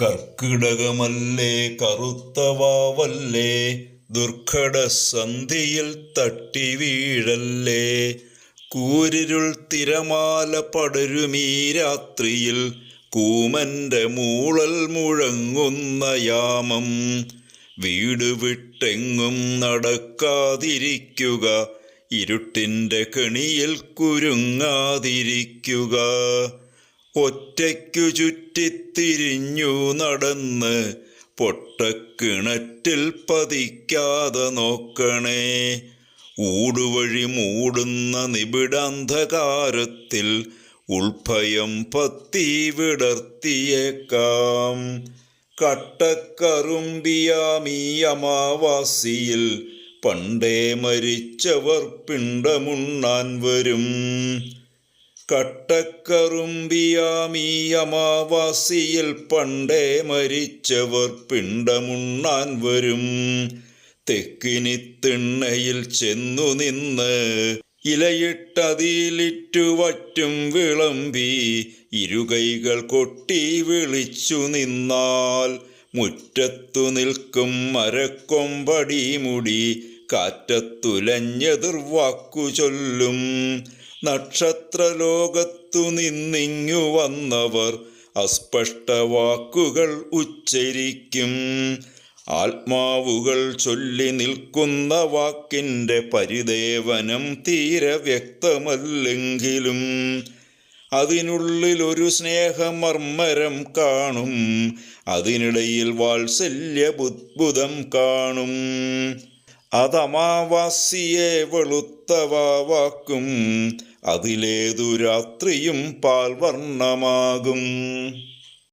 കർക്കിടകമല്ലേ കറുത്തവാവല്ലേ, ദുർഘടസന്ധിയിൽ തട്ടി വീഴല്ലേ. കൂരിരുൾ തിരമാല പടരുമീ രാത്രിയിൽ, കൂമന്റെ മൂളൽ മുഴങ്ങുന്ന യാമം. വീട് വിട്ടെങ്ങും നടക്കാതിരിക്കുക, ഇരുട്ടിൻ്റെ കെണിയിൽ കുരുങ്ങാതിരിക്കുക. ഒറ്റയ്ക്കു ചുറ്റിത്തിരിഞ്ഞു നടന്ന് പൊട്ടക്കിണറ്റിൽ പതിക്കാതെ നോക്കണേ. ഊടുവഴി മൂടുന്ന നിബിഡാന്ധകാരത്തിൽ ഉൾഭയം പത്തി വിടർത്തിയേക്കാം. കട്ടക്കറുമ്പിയാമീ അമാവാസിയിൽ പണ്ടേ മരിച്ചവർ പിണ്ടമുണ്ണാൻ വരും. കട്ടക്കറുമ്പിയാമീ അമാവാസിയിൽ പണ്ടേ മരിച്ചവർ പിണ്ടമുണ്ണാൻ വരും. തെക്കിനി തിണ്ണയിൽ ചെന്നു നിന്ന് ഇലയിട്ടതിലിറ്റു വറ്റും വിളമ്പി ഇരുകൈകൾ കൊട്ടി വിളിച്ചു നിന്നാൽ, മുറ്റത്തു നിൽക്കും മരക്കൊമ്പടി മുടി കാറ്റത്തുലഞ്ഞെതിർവാക്കു ചൊല്ലും. നക്ഷത്രലോകത്തു നിന്നിങ്ങു വന്നവർ അസ്പഷ്ടവാക്കുകൾ ഉച്ചരിക്കും. ആത്മാവുകൾ ചൊല്ലി നിൽക്കുന്ന വാക്കിൻ്റെ പരിദേവനം തീരെ വ്യക്തമല്ലെങ്കിലും അതിനുള്ളിലൊരു സ്നേഹമർമ്മരം കാണും. അതിനിടയിൽ വാത്സല്യബുദ്ബുദം കാണും. അതമാവാസിയെ വെളുത്തവാക്കും, അതിലേതു രാത്രിയും പാൽവർണ്ണമാകും.